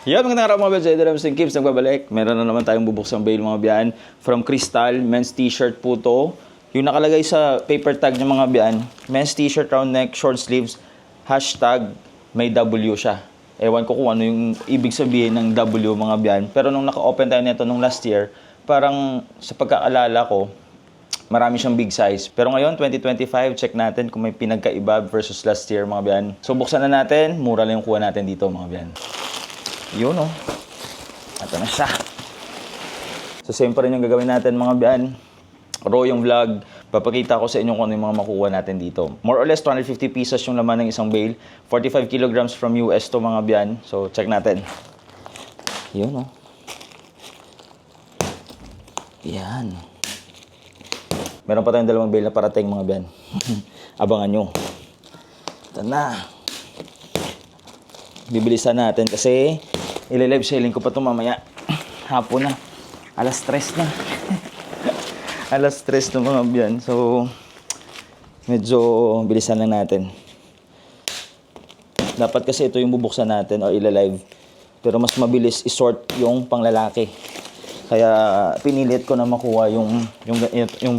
Yan, magandang araw mga biyans. Idol Mr. Gibbs, nagbabalik. Meron na naman tayong bubuksang bail mga biyan. From Crystal, men's t-shirt po to. Yung nakalagay sa paper tag ng mga biyan, men's t-shirt, round neck, short sleeves, hashtag, may W siya. Ewan ko kung ano yung ibig sabihin ng W mga biyan. Pero nung naka-open tayo nito nung last year, parang sa pagkaalala ko, marami siyang big size. Pero ngayon, 2025, check natin kung may pinagkaiba versus last year mga biyan. So buksan na natin, mura lang yung kuha natin dito mga biyan. Yun o. Ito na siya. So same pa rin yung gagawin natin mga biyan. Raw yung vlog. Papakita ko sa inyo kung ano yung mga makuha natin dito. More or less 250 pesos yung laman ng isang bale. 45 kilograms from US to mga biyan. So check natin. Yun o. Yan. Meron pa tayong dalawang bale na parating mga biyan. Abangan nyo. Ito na. Bibilisan natin kasi ililive selling ko pa ito mamaya. Hapon na. Alas 3 na. Alas 3 na mga biyan. So, medyo bilisan lang natin. Dapat kasi ito yung bubuksan natin o ilalive. Pero mas mabilis isort yung panglalaki. Kaya pinilit ko na makuha yung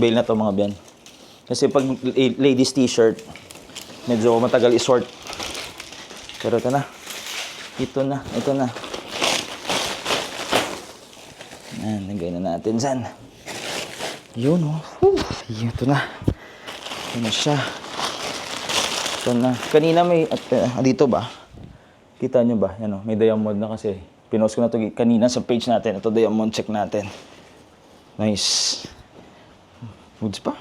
bail na to mga biyan. Kasi pag ladies t-shirt, medyo matagal isort. Pero ito na. Ito na. Yan, lagay na natin dyan. Yun, oh. Ito na. Ito na siya. Ito na. Kanina may, dito ba? Kita nyo ba? Yan, oh. May diamond na kasi. Pinost ko na ito kanina sa page natin. Ito diamond, check natin. Nice. Goods pa?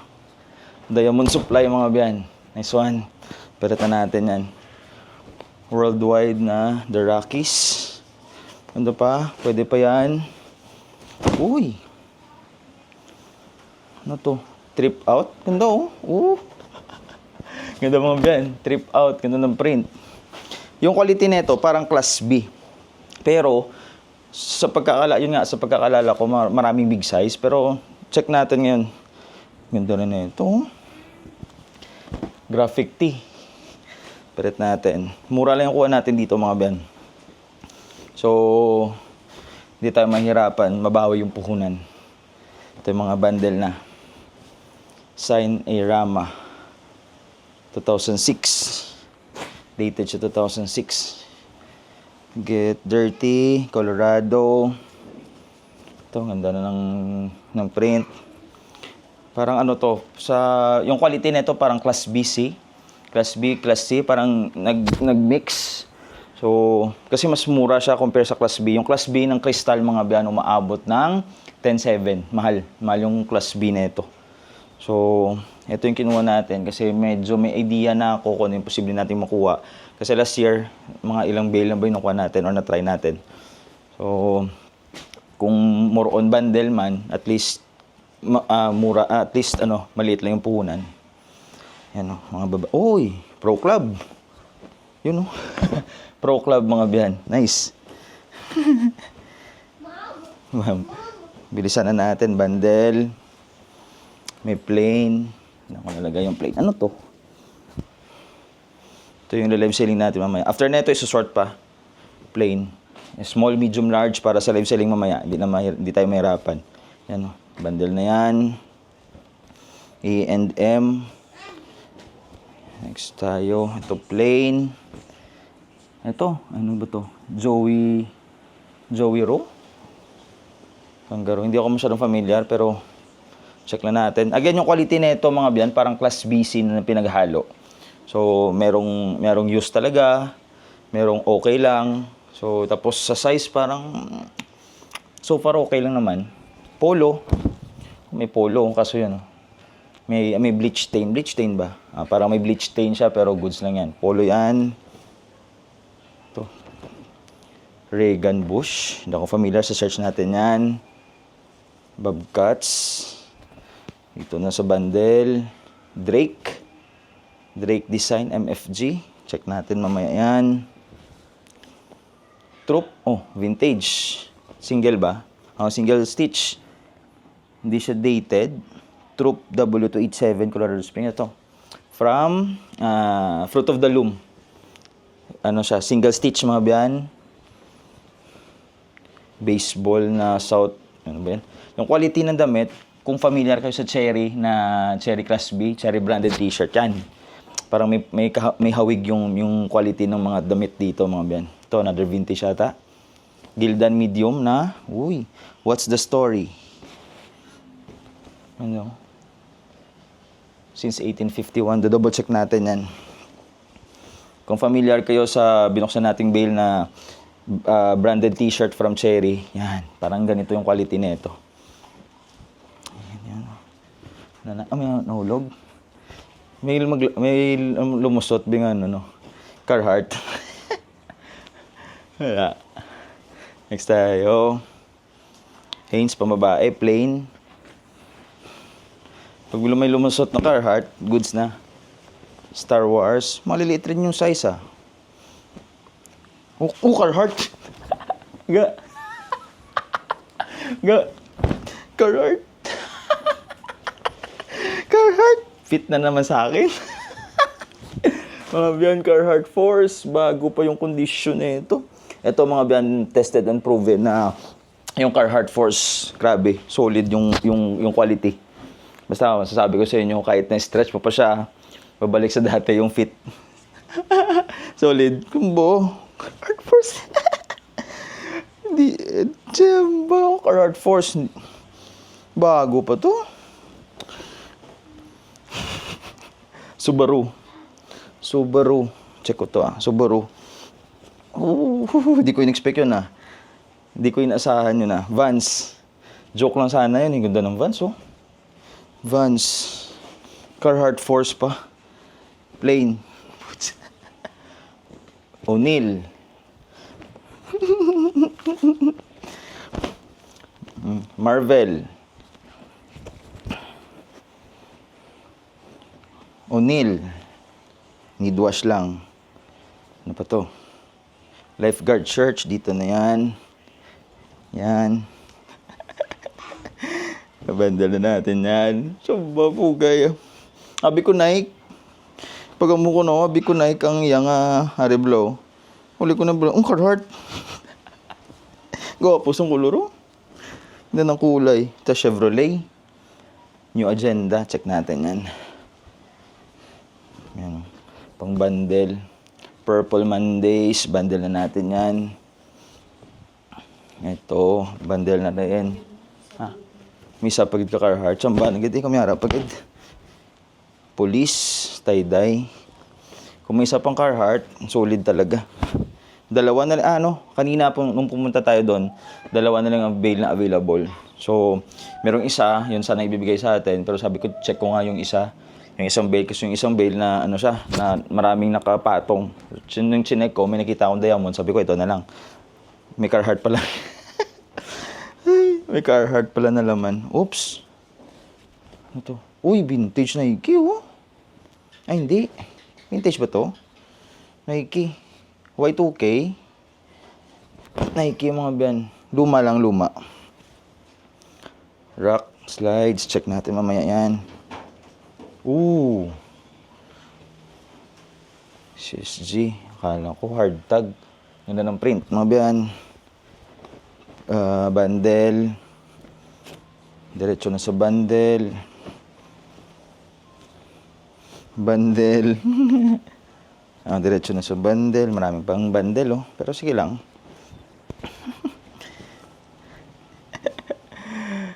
Diamond supply, mga biyan. Nice one. Pereta natin yan. Worldwide na The Rockies. Ano pa? Pwede pa yan. Uy! Ano to? Trip out? Ganda oh. Ganda mga biyan. Trip out. Ganda ng print. Yung quality nito parang class B. Pero sa pagkakalala ko maraming big size. Pero check natin ngayon. Ganda rin na ito. Graphic tee. Palit natin. Mura lang yung kuha natin dito mga biyan. So, hindi tayo mahirapan. Mabawi yung puhunan. Ito yung mga bundle na. Sign A Rama. 2006. Dated siya 2006. Get Dirty. Colorado. Ito, ganda na ng print. Parang ano to. Yung quality nito parang class BC. Class B, Class C, parang nag-mix. So, kasi mas mura siya compare sa Class B. Yung Class B ng Crystal, mga biyan, umaabot ng 10.7. Mahal yung Class B na ito. So, ito yung kinuha natin kasi medyo may idea na ako kung ano yung posible natin makuha. Kasi last year, mga ilang bail na ba yung nakuha natin or na-try natin. So, kung more on bundle man, at least mura, at least maliit lang yung puhunan. Yan o, mga baba. Uy, Pro Club. Yun o. Pro Club mga biyan. Nice. Bilisan na natin. Bundle. May plain. Ano ko nalagay yung plain? Ano to? Ito yung live selling natin mamaya. After na ito, isusort pa. Plain. Small, medium, large para sa live selling mamaya. Hindi tayo mahirapan. Yan o. Bundle na yan. A&M. Next tayo. Ito plain. Ito. Ano ba to? Joey Row? Kangaroo. Hindi ako masyadong familiar pero check lang natin. Again, yung quality nito mga biyan parang class BC na pinaghalo. So, merong use talaga. Merong okay lang. So, tapos sa size parang so far okay lang naman. Polo. May polo. Kaso yun. May bleach stain. Bleach stain ba? Parang may bleach stain siya pero goods lang yan. Polo yan. Ito. Reagan Bush. Hindi ako familiar sa search natin yan. Bobcats. Ito na sa bundle. Drake Design MFG. Check natin mamaya yan. Troop. Oh, vintage. Single ba? Single stitch. Hindi siya dated. Troop W287 Colorado Springs. Ito. From Fruit of the Loom. Ano siya? Single stitch mga biyan. baseball na South, ano ba yan? Yung quality ng damit, kung familiar kayo sa Cherry na Cherry Class B, Cherry branded t-shirt yan. Parang may hawig yung quality ng mga damit dito, mga biyan. Ito, another vintage yata. Gildan medium na, uy, what's the story? Ano? Since 1851, double check natin yan. Kung familiar kayo sa binuksan nating bale na branded t-shirt from Cherry, yan, parang ganito yung quality nito. Yan. May nahulog. May lumusot bingan ano, Carhartt. Wala. Next tayo. Hanes pambabae, plain. Pag may lumusot na Carhartt, goods na. Star Wars, maliliit rin yung size ah. Carhartt. Ga. Carhartt. Carhartt. Fit na naman sa akin. Mga biyan, Carhartt Force, bago pa yung condition nito. Ito mga biyan, tested and proven na yung Carhartt Force, grabe, solid yung quality. Basta masasabi ko sa inyo, kahit na-stretch pa siya, babalik sa dati yung fit. Solid. Kumbo. Carhartt Force. Hindi, Jemba, Carhartt Force. Bago pa to. Subaru. Check ko to ah. Subaru. Di ko in-expect yun ah. Di ko inasahan yun ah. Vans. Joke lang sana yun. Ang ganda ng Vans oh. Vans. Carhartt Force pa. Plain. O'Neal. Marvel. O'Neal. Need wash lang. Ano pa to? Lifeguard shirt. Dito na yan. Yan. Nabandala natin yan. Saba po kayo. Abi ko Nike. Pag amu ko na, abi ko Nike ang yang Hariblow. Uli ko na bro. Carhartt. Gawa po sa kuluro. Ganda ng kulay. Ito Chevrolet. New Agenda. Check natin yan. Yan. Pang bundle. Purple Mondays. Bundle na natin yan. Ito. Bundle na rin. May isa pagid ka Carhartt. Samba. Nagiti kami harap pagid. Police. Tie-dye. Kung may isa pang Carhartt, solid talaga. Dalawa na lang. Kanina po, nung pumunta tayo doon, dalawa na lang ang bale na available. So, merong isa. Yun sana ibibigay sa atin. Pero sabi ko, check ko nga yung isa. Yung isang bale, kasi yung isang bale na na maraming nakapatong. Yung chinek ko, may nakita akong diamond. Sabi ko, ito na lang. May Carhartt pala. May Carhartt pala na laman. Oops. Ano to? Uy, vintage Nike, oh. Ay, hindi. Vintage ba to? Nike. Y2K. Nike, mga biyan. Luma lang, luma. Rock, slides. Check natin mamaya yan. Ooh. CSG. Akala ko hard tag. Ganda ng print. Mga biyan. Bundle. Diretso na sa bundle. Diretso na sa bundle. Maraming pang bundle, oh. Pero sige lang.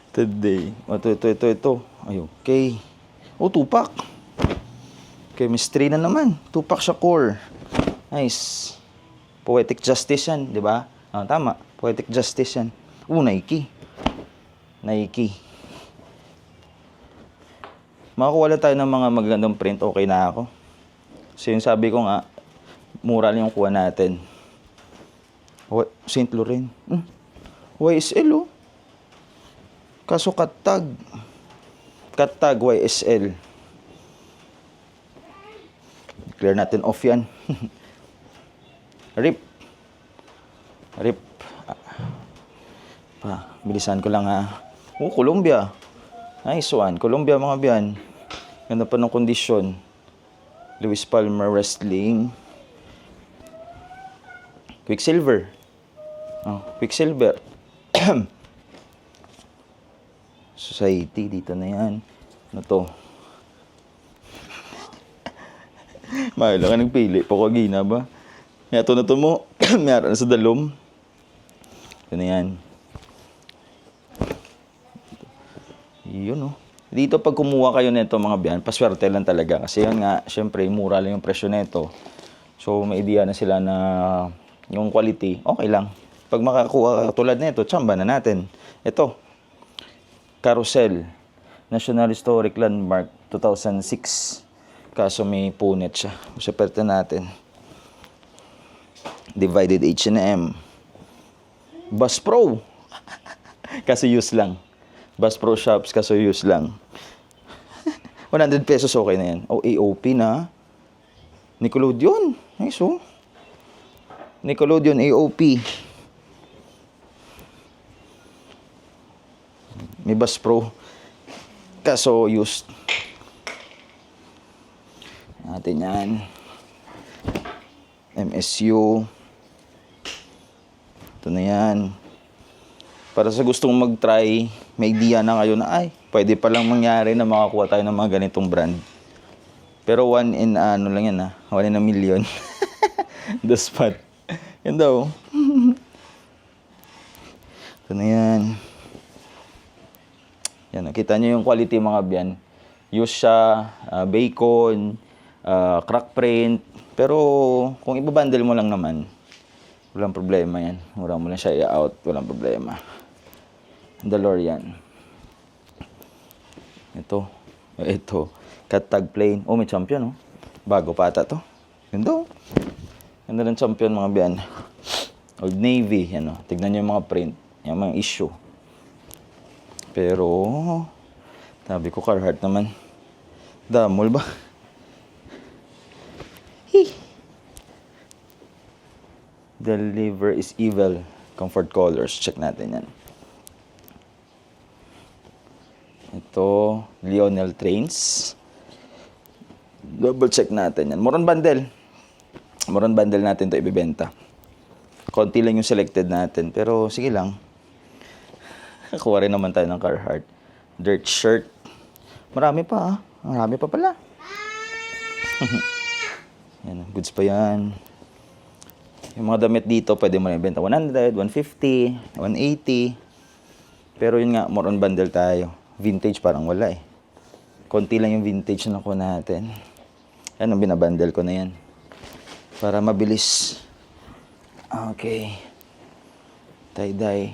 Today. Ito. Ay, okay. Tupac. Chemistry na naman. Tupac Shakur. Nice. Poetic Justice yan, di ba? Tama. Poetic Justice yan. Nike. Makakuha tayo ng mga magandang print, okay na ako. So yung sabi ko nga, mura lang yung kuha natin. St. Laurent. YSL, oh. Kaso katag YSL. Clear natin off yan. Rip. Bilisan ko lang ha. Columbia. Nice one. Columbia mga biyan. Ganda pa ng kondisyon. Louis Palmer Wrestling. Quicksilver. Quicksilver. Society, dito na yan. Ano to? Mahalo ka nagpili. Pokogina ba? Yato na to mo. Mayroon na sa dalom. Ito na yan. Yun oh. Dito pag kumuha kayo nito mga biyan, paswerte lang talaga. Kasi yun nga, syempre, mura lang yung presyo nito. So, may idea na sila na yung quality, okay lang. Pag makakuha tulad nito, tsamba na natin. Ito, Carousel, National Historic Landmark, 2006. Kaso may punit siya. Usaperte natin. Divided H&M. Bass Pro. Kasi use lang. Bass Pro Shops, kaso use lang. 100 pesos okay na yan. O, AOP na. Nickelodeon. Nice oh. Nickelodeon AOP. May Bass Pro. Kaso used. Natin yan. MSU. Ito na yan. Para sa gustong mag-try, may idea na kayo na, ay, pwede palang mangyari na makakuha tayo ng mga ganitong brand. Pero one in, ano lang yan ha, 1 in a million. The spot. Yan daw. Ito na yan. Yan, nakita nyo yung quality mga biyan. Use siya, bacon, crack print. Pero kung ibabundle mo lang naman, walang problema yan. Mura mo lang siya i-out, walang problema. DeLorean. Ito. Cat tag plane. Oh, may champion, oh. Bago pa ata to. Ganda, oh. Ganda ng champion, mga biyan. Old Navy, yan, oh. Tignan nyo yung mga print. Yung mga issue. Pero, sabi ko, Carhartt naman. Damol ba? Deliver is evil. Comfort colors. Check natin yan. Ito, Lionel Trains. Double check natin yan. Moron bundle. Moron bundle natin to ibibenta. Konti lang yung selected natin. Pero sige lang. Kuha rin naman tayo ng Carhartt. Dirt shirt. Marami pa ah. Marami pa pala. Yan, goods pa yan. Yung mga damit dito, pwede mo na ibenta 100, 150, 180. Pero yun nga, more on bundle tayo. Vintage parang wala eh. Konti lang yung vintage na nakuha natin. Yan, binabundle ko na yan. Para mabilis. Okay. Tie-dye.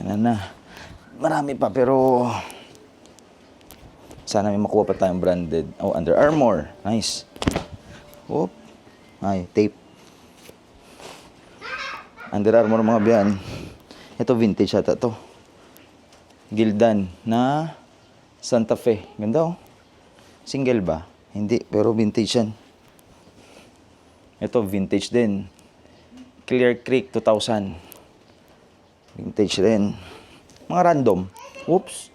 Ano na. Marami pa pero sana may makuha pa tayong branded. Oh, Under Armour. Nice. Oh. Ay, tape. Under Armour mga biyan. Ito vintage ata to. Gildan na Santa Fe. Ganda oh. Single ba? Hindi, pero vintage yan. Ito vintage din. Clear Creek 2000. Vintage rin. Mga random. Oops.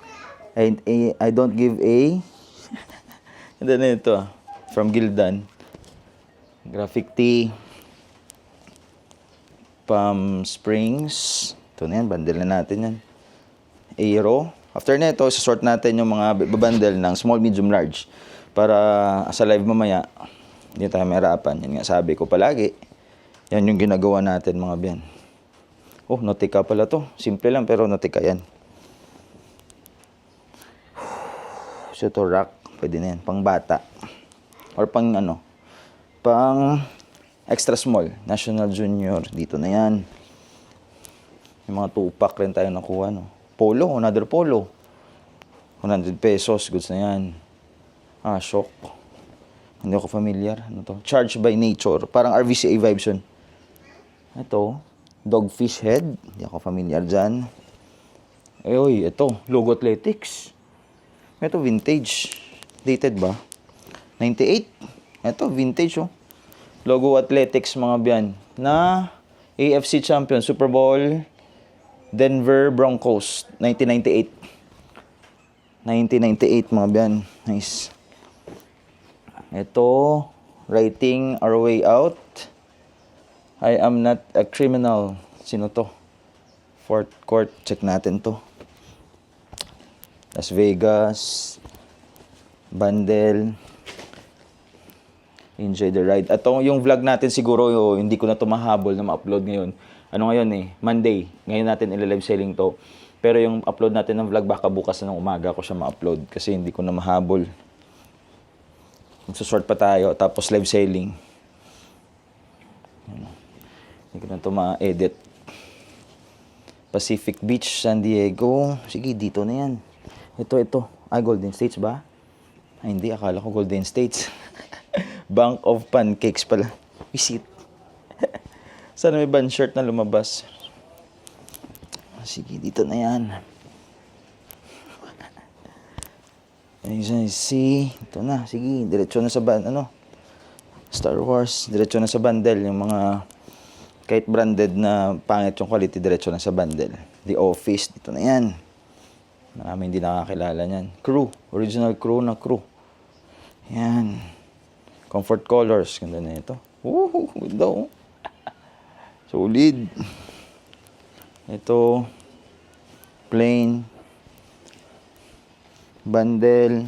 I don't give a. And then ito. From Gildan. Graphic tee. Palm Springs. Ito na yan. Bundle na natin yan. Aero. After na ito, sasort natin yung mga bundle ng small, medium, large. Para sa live mamaya, hindi tayo mahirapan. Yan nga sabi ko palagi. Yan yung ginagawa natin mga biyan. Oh, Nautica pala to. Simple lang pero Nautica yan. So ito rack. Pwede na yan. Pang bata. Or pang ano. Pang extra small. National Junior. Dito na yan. Yung mga 2-pack rin tayo nakuha. No? Polo. Another polo. 100 pesos. Goods na yan. Ah, shock. Hindi ako familiar. Ano to? Charged by Nature. Parang RVCA vibes yun. Ito. Dogfish head. Hindi ako familiar dyan. Uy, ito. Logo Athletics. Ito vintage. Dated ba? 98. Ito vintage oh. Logo Athletics mga biyan. Na AFC champion. Super Bowl. Denver Broncos. 1998. 1998 mga biyan. Nice. Ito. Writing Our Way Out. I am not a criminal. Sino to? Fourth court. Check natin to. Las Vegas. Bundle. Enjoy the ride. At yung vlog natin siguro, hindi ko na to mahabol na ma-upload ngayon. Ano ngayon Monday. Ngayon natin ila-live selling to. Pero yung upload natin ng vlog, baka bukas na ng umaga ko siya ma-upload. Kasi hindi ko na mahabol. Magsusort pa tayo. Tapos live selling. Hindi ko na to ma-edit. Pacific Beach, San Diego. Sige, dito na yan. Ito. Golden States ba? Ay, hindi. Akala ko Golden States. Bank of Pancakes pala. Visit. Sana may band shirt na lumabas. Sige, dito na yan. See, ito na. Sige, diretso na sa Star Wars. Diretso na sa bundle. Yung mga kahit branded na pangit yung quality, diretso na sa bundle. The Office, dito na yan. Marami hindi nakakilala niyan. Crew. Original crew na crew. Yan. Comfort colors. Ganda na ito. Ganda oh. Solid. Ito. Plain. Bundle.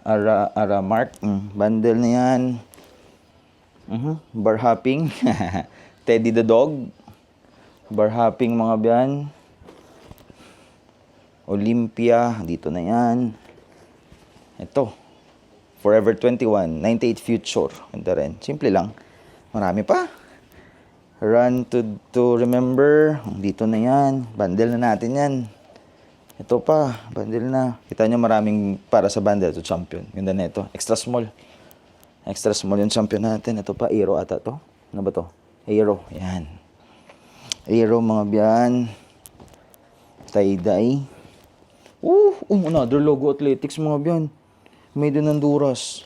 Aramark. Bundle na yan. Bar hopping. Teddy the dog. Bar hopping mga biyan. Olympia. Dito na yan. Ito. Forever 21. 98 Future. Ganda rin. Simple lang. Marami pa. Run to remember. Dito na yan. Bundle na natin yan. Ito pa. Bundle na. Kita nyo maraming para sa bundle. Ito champion. Ganda na ito. Extra small. Extra small yung champion natin. Ito pa. Aero ata to. Ano ba to? Aero. Yan. Aero mga biyan. Tie-dye. Another logo athletics mga biyan. Made in Honduras.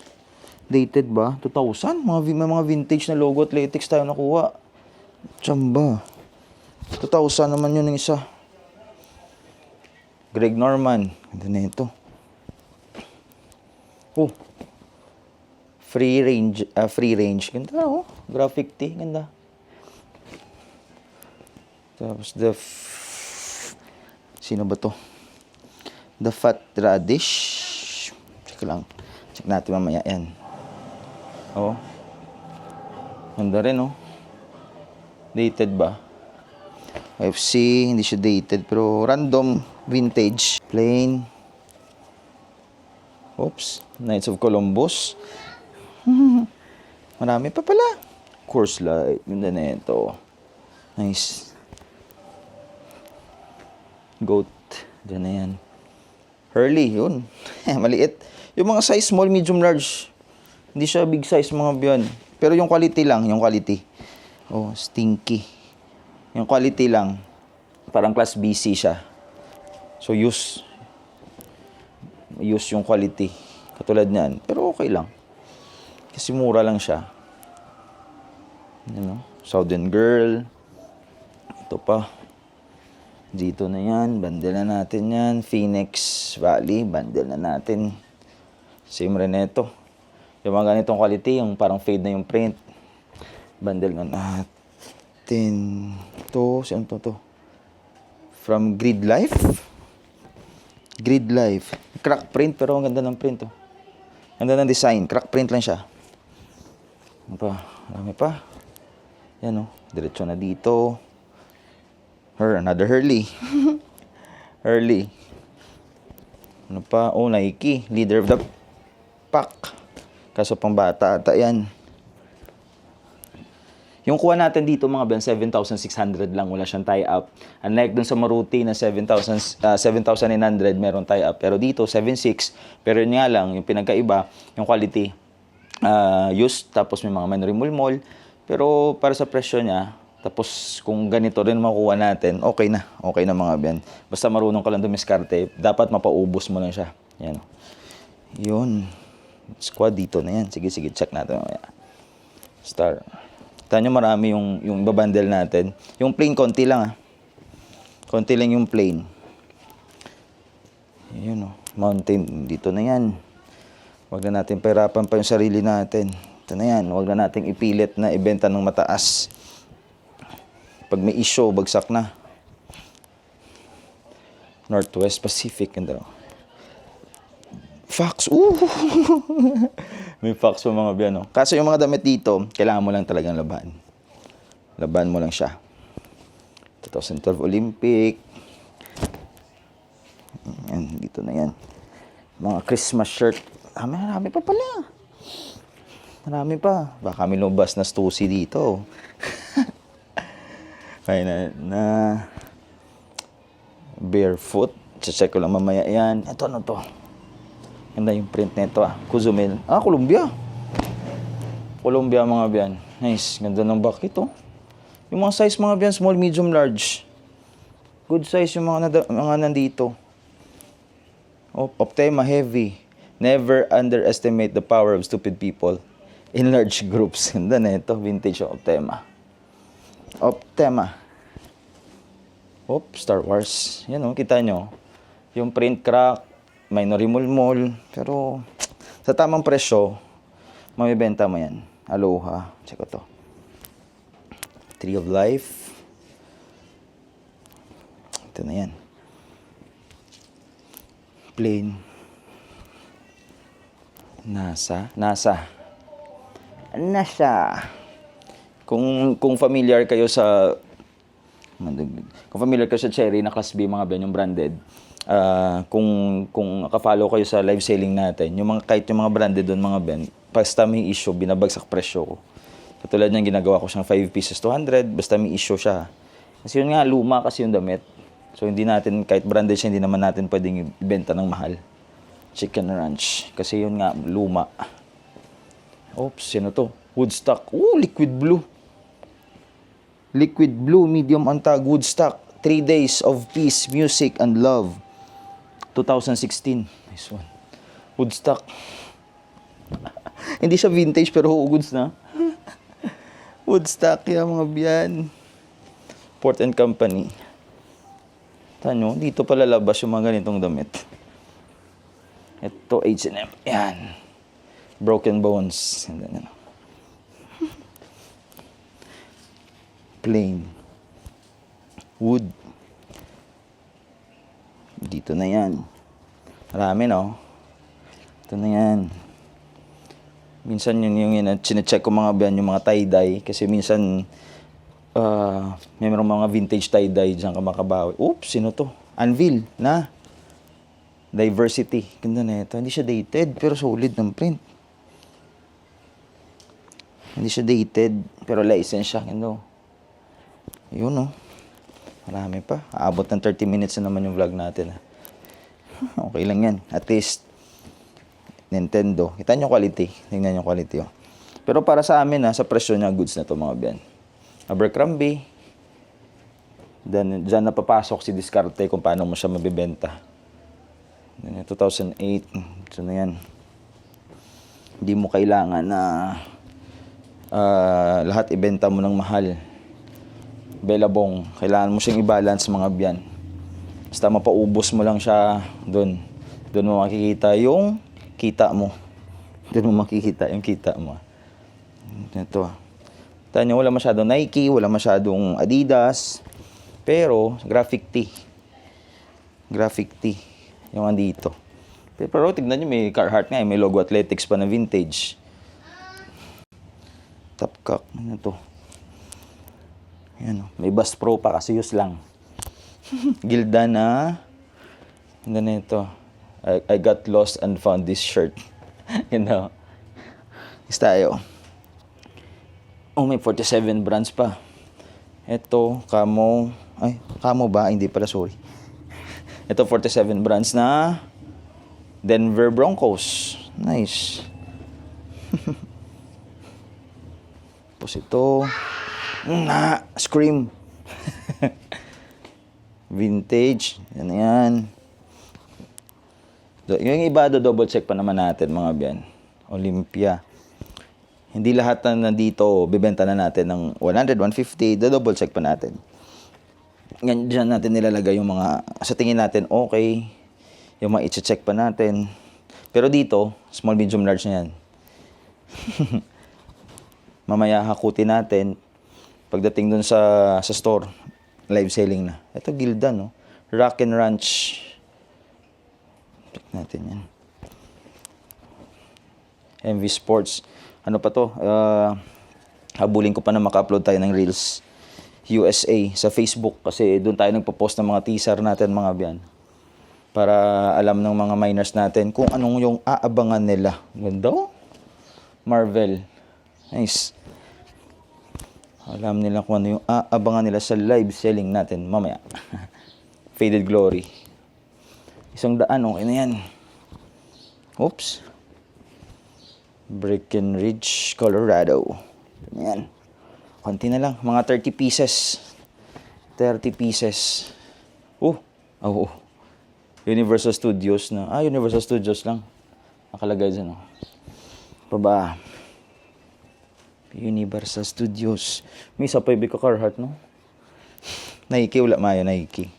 Dated ba? 2000? Mga vintage na logo athletics tayo nakuha. Tsamba. 2000 naman yun ng isa. Greg Norman. Ganda na ito. Free range. Ganda oh. Graphic tee. Ganda. Tapos sino ba to? The Fat Radish. Check lang. Check natin mamaya yan. Ganda rin Dated ba? FC, hindi siya dated pero random vintage. Plain. Knights of Columbus. Marami pa pala. Course Light. Ganda na ito. Nice. Goat. Diyan na yan. Hurley, yun. Maliit. Yung mga size small, medium, large. Hindi siya big size mga biyan. Pero yung quality lang, yung quality. Stinky. Yung quality lang. Parang class BC siya. So use yung quality. Katulad niyan. Pero okay lang. Kasi mura lang siya. Southern Girl. Ito pa. Dito na yan. Bundle na natin yan. Phoenix Valley. Bundle na natin. Same rin ito. Yung mga ganitong quality, yung parang fade na yung print. Bundle na natin. Saan to? From Grid Life. Grid Life. Crack print, pero ang ganda ng print. Ganda ng design. Crack print lang siya. Ano pa? Marami pa. Yan diretso na dito. Another Hurley. Hurley. Ano pa? Nike. Leader of the pack. Kaso pang bata ata yan. Yung kuha natin dito mga ben, 7,600 lang. Wala siyang tie-up. Unlike dun sa Maruti na 7,900 meron tie-up. Pero dito, 7,600. Pero yun nga lang, yung pinagkaiba, yung quality, used, tapos may mga man remolmol. Pero para sa presyo niya, tapos kung ganito rin makuha natin, okay na. Okay na mga ben. Basta marunong ka lang dumiskarte, dapat mapaubos mo lang siya. Yan. Yun. Squad dito na yan. Sige, check natin mamaya. Star. Kita nyo marami yung babundle natin. Yung plain, konti lang Konti lang yung plain. Yun Mountain. Dito na yan. Huwag na natin pahirapan pa yung sarili natin. Ito na yan. Huwag na nating ipilit na ibenta ng mataas. Pag may issue, bagsak na. Northwest Pacific. Ganda. Fox. Ooh! May Fox pa mga biyan. No? Kaso yung mga damit dito, kailangan mo lang talagang laban. Laban mo lang siya. 2012 Olympic. Yan, dito na yan. Mga Christmas shirt. Marami pa pala. Marami pa. Baka may lumabas na Stussy dito. Kaya na barefoot. Check ko lang mamaya yan. Ito ano to? Ganda yung print nito Cozumel. Columbia. Columbia mga biyan. Nice. Ganda ng back ito. Yung mga size mga biyan, small, medium, large. Good size yung mga nandito. Optema heavy. Never underestimate the power of stupid people in large groups. Ganda na ito. Vintage Optema. Optema. Star Wars. Yan kita nyo. Yung print crack, minor remulmol. Pero sa tamang presyo, mamibenta mo yan. Aloha. Check ko to. Tree of Life. Ito na yan. Plain. NASA. Kung familiar kayo sa Cherry na Class B mga ben, yung branded. Kung naka-follow kayo sa live selling natin, kahit yung mga branded doon mga ben, basta may issue, binabagsak presyo ko. Katulad niyan, ginagawa ko siyang 5 pieces 200, basta may issue siya. Kasi yun nga, luma kasi yung damit. So hindi natin, kahit branded siya, hindi naman natin pwedeng ibenta ng mahal. Chicken Ranch. Kasi yun nga, luma. Sino to? Woodstock. Liquid blue. Liquid blue, medium antag, Woodstock. 3 days of peace, music, and love. 2016. Nice one. Woodstock. Hindi siya vintage, pero goods na. Woodstock, yan mga biyan. Port and Company. Tanyo, dito pala labas yung mga ganitong damit. Ito, H&M. Yan. Broken Bones. Plain. Wood. Dito na yan. Marami, no? Ito na yan. Minsan yung chinecheck ko mga biyan, yung mga tie-dye. Kasi minsan, may mga vintage tie-dye dyan ka makabawi. Sino to? Anvil, na. Diversity. Ganda na ito. Hindi siya dated, pero solid ng print. Hindi siya dated, pero license siya. Ganda. Yun, no? Marami pa. Aabot ng 30 minutes na naman yung vlog natin. Okay lang yan. At least, Nintendo. Kita nyo quality. Tingnan nyo quality. Pero para sa amin, sa presyo niya, goods na to mga biyan. Abercrombie. Then, dyan napapasok si diskarte kung paano mo siya mabibenta. 2008. So na yan. Hindi mo kailangan na lahat ibenta mo ng mahal. Belabong. Kailangan mo siyang i-balance mga biyan. Basta mapaubos mo lang siya doon. Doon mo makikita yung kita mo. Doon mo makikita yung kita mo. Ito. Tanyo, wala masyadong Nike, wala masyadong Adidas. Pero, graphic tee. Graphic tee. Yung andito. Pero tignan nyo, may Carhartt nga. May logo Athletics pa na vintage. Topcock. Ano to? Ayan, may Bass Pro pa kasi use lang. Gilda na. Ano na ito? I got lost and found this shirt. Is tayo. May 47 brands pa. Ito, Camo. Camo ba? Hindi pala, sorry. Ito, 47 brands na Denver Broncos. Nice. Tapos ito. Scream. Vintage. Yan. Yung iba, double check pa naman natin mga biyan. Olympia. Hindi lahat na nandito, bibenta na natin ng 100, 150, double check pa natin. Diyan natin nilalagay yung mga, sa tingin natin, okay. Yung mga i-check pa natin. Pero dito, small, medium, large na yan. Mamaya hakutin natin. Pagdating dun sa store, live selling na. Ito Gildan, no? Rock and Ranch. Check natin yan. MV Sports. Ano pa to? Habulin ko pa na maka-upload tayo ng Reels USA sa Facebook kasi doon tayo nagpo-post ng mga teaser natin mga biyan. Para alam ng mga miners natin kung anong yung aabangan nila. Ganda oh. Marvel. Nice. Alam nila kung ano yung aabangan nila sa live selling natin mamaya. Faded Glory. 100, okay na yan. Oops. Breckenridge, Colorado. Yan. Konti na lang. Mga 30 pieces. 30 pieces. Oh. Universal Studios na. Universal Studios lang. Nakalagay dyan. Baba. Universal Studios. May isa pa yung Carhartt, no? Nike, wala mayo, Nike.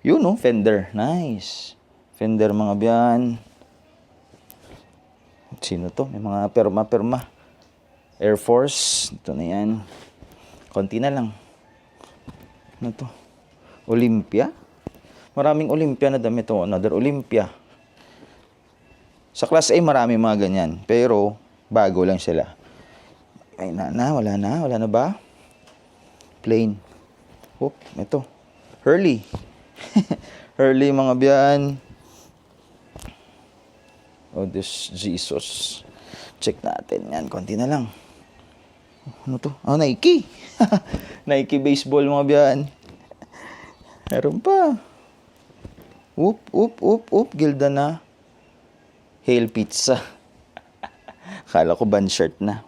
Yun, no? Fender. Nice. Fender, mga biyan. Sino to? May mga perma. Air Force. Ito na yan. Konti na lang. Ano to? Olympia? Maraming Olympia na damit. Another Olympia. Sa Class A, marami mga ganyan. Pero, bago lang sila. Ay, wala na ba? Plain. Ito. Hurley. Hurley, mga biyan. Oh, this Jesus. Check natin yan. Konti na lang. Ano to? Nike. Nike baseball, mga biyan. Meron pa. Gildan na. Hail Pizza. Kala ko band shirt na.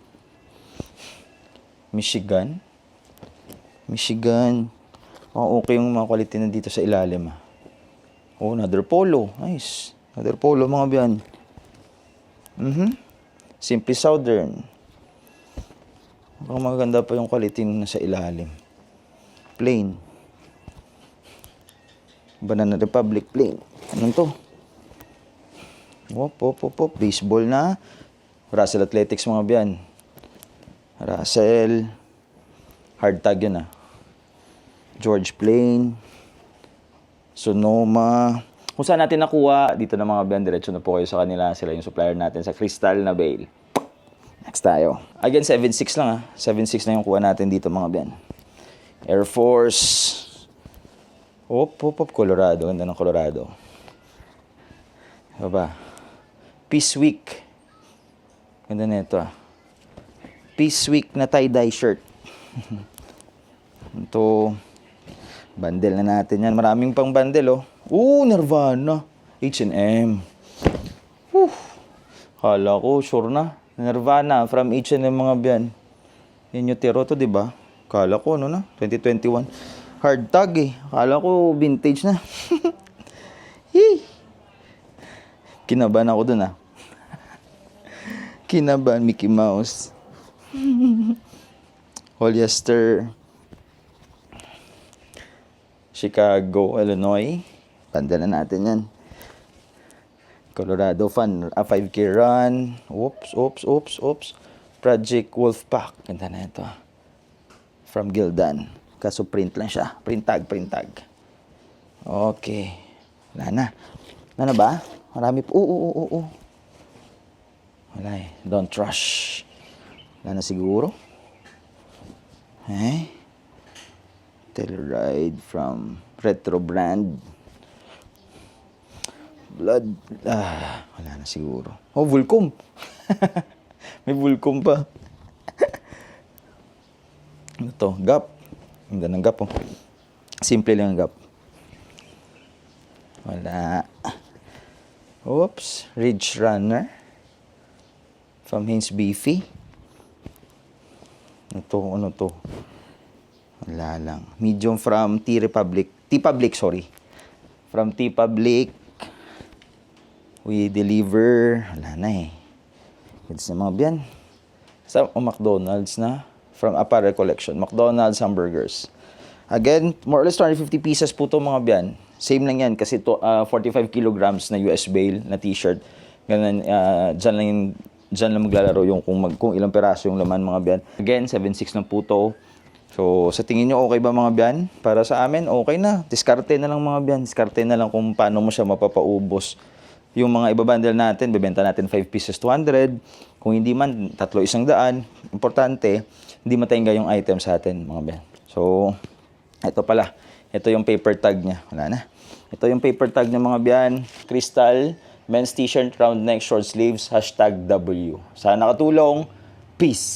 Michigan. Okay yung mga quality na dito sa ilalim. Another Polo. Nice. Another Polo, mga biyan. Simply Southern. Maganda pa yung quality na sa ilalim. Plain. Banana Republic plain. Anong to? Baseball na. Russell Athletics, mga biyan. Russell. Hard tag yun George Plain. Sonoma. Kung saan natin nakuha, dito na mga biyan, diretso na po kayo sa kanila. Sila yung supplier natin sa Crystal na Bale. Next tayo. Again, 7.6 lang 7.6 na yung kuha natin dito, mga biyan. Air Force. Colorado. Ganda ng Colorado. Baba. Peace Week. Ganda na ito Peace Week na tie-dye shirt. Ito. Bundle na natin yan. Maraming pang bundle Nirvana. H&M. Kala ko, sure na. Nirvana from H&M, mga biyan. Yan yung tiro to, diba? Kala ko, 2021. Hard tag Kala ko, vintage na. Kinabahan ako dun Kinabahan, Mickey Mouse. Polyester. Chicago, Illinois. Banda na natin yan. Colorado Fun, 5K Run. Oops. Project Wolfpack. Ganda na ito. From Gildan. Kaso print lang siya. Print tag. Okay. Wala na. Wala na ba? Marami po. Wala Don't rush. Wala na siguro. Telluride from Retro Brand. Blood. Wala na siguro. Vulcom. May Vulcom pa. Ano to? Gap. Ganda ng Gap Simple lang ang Gap. Wala. Ridge Runner. From Hanes Beefy. Ano to? Wala lang. Medium from T-Public, sorry. From T-Public. We deliver. Wala na It's na mga biyan. Sa McDonald's na. From Apparel Collection. McDonald's hamburgers. Again, more or less 250 pieces po to, mga biyan. Same lang yan kasi to, 45 kilograms na US Bale na t-shirt. Ganun, dyan lang yung dyan lang maglalaro yung kung ilang peraso yung laman mga biyan. Again, 7.6 ng puto. So, sa tingin nyo okay ba mga biyan? Para sa amin, okay na. Diskarte na lang mga biyan. Diskarte na lang kung paano mo siya mapapaubos. Yung mga ibabundle natin, bebenta natin 5 pieces 200. Kung hindi man, 3 100. Importante, hindi matayangga yung item sa atin mga biyan. So, ito pala. Ito yung paper tag niya. Wala na. Ito yung paper tag ng mga biyan. Crystal, men's t-shirt, round neck, short sleeves, #W. Sana nakatulong. Peace!